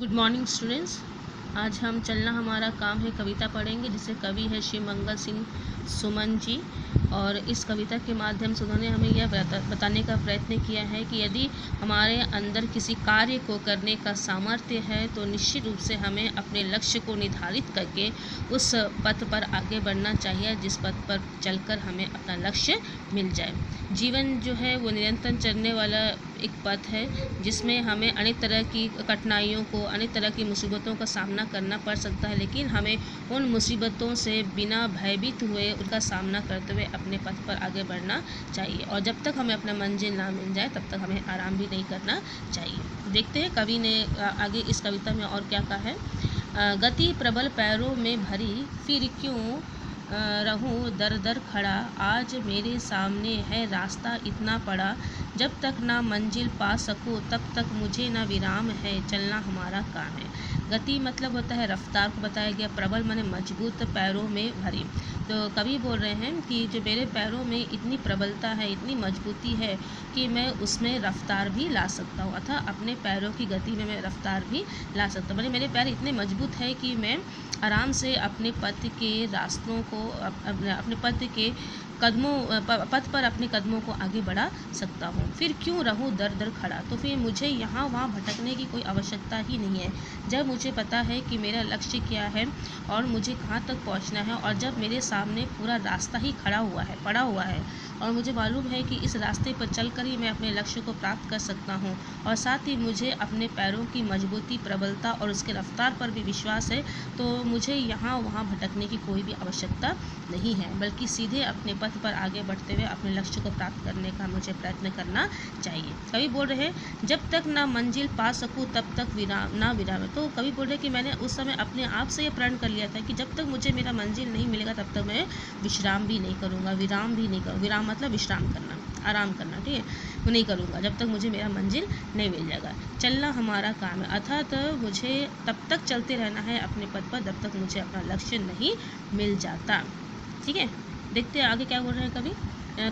Good morning students. आज हम चलना हमारा काम है कविता पढ़ेंगे, जिसे कवि है शिव मंगल सिंह सुमन जी। और इस कविता के माध्यम से उन्होंने हमें यह बताने का प्रयत्न किया है कि यदि हमारे अंदर किसी कार्य को करने का सामर्थ्य है तो निश्चित रूप से हमें अपने लक्ष्य को निर्धारित करके उस पथ पर आगे बढ़ना चाहिए जिस पथ पर चलकर हमें अपना लक्ष्य मिल जाए। जीवन जो है वो निरंतर चलने वाला एक पथ है जिसमें हमें अनेक तरह की कठिनाइयों को, अनेक तरह की मुसीबतों का सामना करना पड़ सकता है, लेकिन हमें उन मुसीबतों से बिना भयभीत हुए उनका सामना करते हुए अपने पथ पर आगे बढ़ना चाहिए। और जब तक हमें अपना मंजिल ना मिल जाए तब तक हमें आराम भी नहीं करना चाहिए। देखते हैं कवि ने आगे इस कविता में और क्या कहा है। गति प्रबल पैरों में भरी, फिर क्यों रहूं दर दर खड़ा, आज मेरे सामने है रास्ता इतना पड़ा, जब तक ना मंजिल पा सकूं तब तक मुझे ना विराम है, चलना हमारा काम है। गति मतलब होता है रफ्तार को बताया गया। प्रबल माने मजबूत, पैरों में भरी। तो कवि बोल रहे हैं कि जो मेरे पैरों में इतनी प्रबलता है, इतनी मजबूती है कि मैं उसमें रफ्तार भी ला सकता हूँ, अतः अपने पैरों की गति में मैं रफ्तार भी ला सकता हूँ। मेरे पैर इतने मजबूत है कि मैं आराम से अपने पथ के रास्तों को, अपने पथ के पथ पर अपने कदमों को आगे बढ़ा सकता हूँ। फिर क्यों रहूँ दर दर खड़ा, तो फिर मुझे यहाँ वहाँ भटकने की कोई आवश्यकता ही नहीं है। जब मुझे पता है कि मेरा लक्ष्य क्या है और मुझे कहाँ तक पहुँचना है, और जब मेरे सामने पूरा रास्ता ही खड़ा हुआ है, पड़ा हुआ है, और मुझे मालूम है कि इस रास्ते पर चलकर ही मैं अपने लक्ष्य को प्राप्त कर सकता हूँ, और साथ ही मुझे अपने पैरों की मजबूती, प्रबलता और उसके रफ्तार पर भी विश्वास है, तो मुझे यहाँ वहाँ भटकने की कोई भी आवश्यकता नहीं है, बल्कि सीधे अपने पथ पर आगे बढ़ते हुए अपने लक्ष्य को प्राप्त करने का मुझे प्रयत्न करना चाहिए। कवि बोल रहे हैं जब तक ना मंजिल पा सकूं तब तक विराम ना विराम। तो कवि बोल रहे हैं कि मैंने उस समय अपने आप से ये प्रण कर लिया था कि जब तक मुझे मेरा मंजिल नहीं मिलेगा तब तक मैं विश्राम भी नहीं करूँगा, विराम भी नहीं करूँगा। विराम मतलब विश्राम करना, आराम करना, ठीक है, वो नहीं करूँगा जब तक मुझे मेरा मंजिल नहीं मिल जाएगा। चलना हमारा काम है, अर्थात मुझे तब तक चलते रहना है अपने पथ पर जब तक मुझे अपना लक्ष्य नहीं मिल जाता। ठीक है, देखते हैं आगे क्या बोल रहे हैं कवि।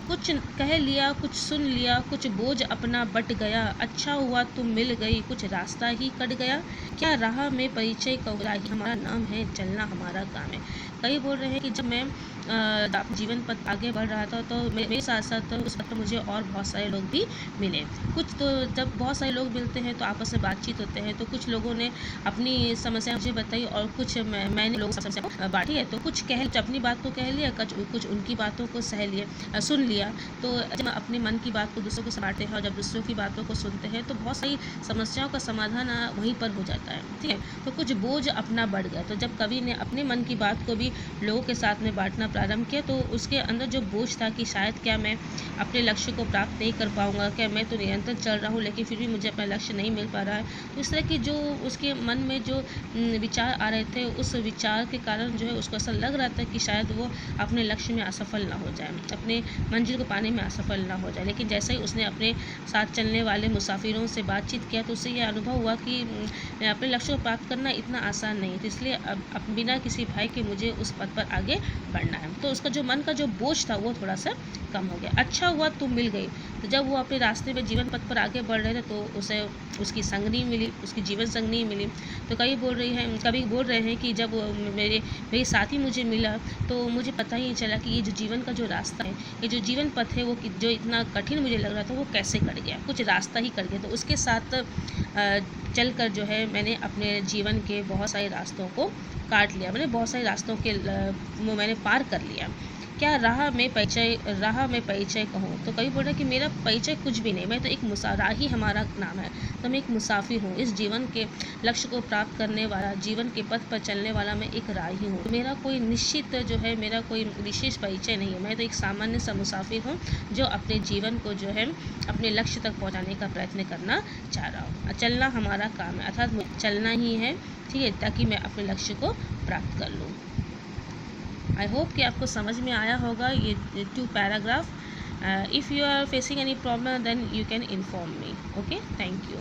कुछ कह लिया, कुछ सुन लिया, कुछ बोझ अपना बट गया, अच्छा हुआ तुम मिल गई, कुछ रास्ता ही कट गया, क्या राह में परिचय कहला, हमारा नाम है, चलना हमारा काम है। कई बोल रहे हैं कि जब मैं जीवन पथ आगे बढ़ रहा था तो मेरे साथ साथ उस वक्त मुझे और बहुत सारे लोग भी मिले। कुछ तो जब बहुत सारे लोग मिलते हैं तो आपस में बातचीत होते हैं, तो कुछ लोगों ने अपनी समस्या मुझे बताई और कुछ मैंने लोगों की समस्या बांटी है। तो कुछ अपनी बात को कह लिया, कुछ उनकी बातों को सुन लिया। तो जब अपने मन की बात को दूसरों को बांटते हैं और जब दूसरों की बातों को सुनते हैं तो बहुत सारी समस्याओं का समाधान वहीं पर हो जाता है। ठीक है, तो कुछ बोझ अपना बढ़ गया। तो जब कवि ने अपने मन की बात को भी लोगों के साथ में बांटना प्रारंभ किया तो उसके अंदर जो बोझ था कि शायद क्या मैं अपने लक्ष्य को प्राप्त नहीं कर पाऊंगा, क्या मैं तो निरंतर चल रहा हूँ लेकिन फिर भी मुझे अपना लक्ष्य नहीं मिल पा रहा है। तो इस तरह की जो उसके मन में जो विचार आ रहे थे, उस विचार के कारण जो है उसको ऐसा लग रहा था कि शायद वो अपने लक्ष्य में असफल ना हो जाए, अपने मंजिल को पाने में असफल ना हो जाए। लेकिन जैसे ही उसने अपने साथ चलने वाले मुसाफिरों से बातचीत किया तो उससे यह अनुभव हुआ कि अपने लक्ष्य को प्राप्त करना इतना आसान नहीं है, तो इसलिए अब बिना किसी भय के मुझे उस पथ पर आगे बढ़ना है। तो उसका जो मन का जो बोझ था वो थोड़ा सा कम हो गया। अच्छा हुआ तुम मिल गई। तो जब वो अपने रास्ते में जीवन पथ पर आगे बढ़ रहे थे तो उसे उसकी संगनी मिली, उसकी जीवन संगनी मिली। तो कभी बोल रहे हैं कि जब मेरे साथी मुझे मिला तो मुझे पता ही नहीं चला कि ये जो जीवन का जो रास्ता है, ये जो जीवन पथ है, वो जो इतना कठिन मुझे लग रहा था वो कैसे कट गया, कुछ रास्ता ही कट गया। तो उसके साथ चलकर जो है मैंने अपने जीवन के बहुत सारे रास्तों को काट लिया, मैंने बहुत सारे रास्तों के मैंने पार कर लिया। क्या राह में परिचय कहूँ, तो कभी बोल रहा है कि मेरा परिचय कुछ भी नहीं, मैं तो एक राही हमारा नाम है, तो मैं एक मुसाफिर हूँ, इस जीवन के लक्ष्य को प्राप्त करने वाला, जीवन के पथ पर चलने वाला मैं एक राही हूँ। तो मेरा कोई निश्चित जो है, मेरा कोई विशेष परिचय नहीं है, मैं तो एक सामान्य सा मुसाफिर हूँ जो अपने जीवन को जो है अपने लक्ष्य तक पहुँचाने का प्रयत्न करना चाह रहा हूँ। चलना हमारा काम है, अर्थात मुझे चलना ही है, ठीक है, ताकि मैं अपने लक्ष्य को प्राप्त कर लूँ। आई होप कि आपको समझ में आया होगा ये 2 paragraph. If you are facing any problem then you can inform me. Okay, thank you.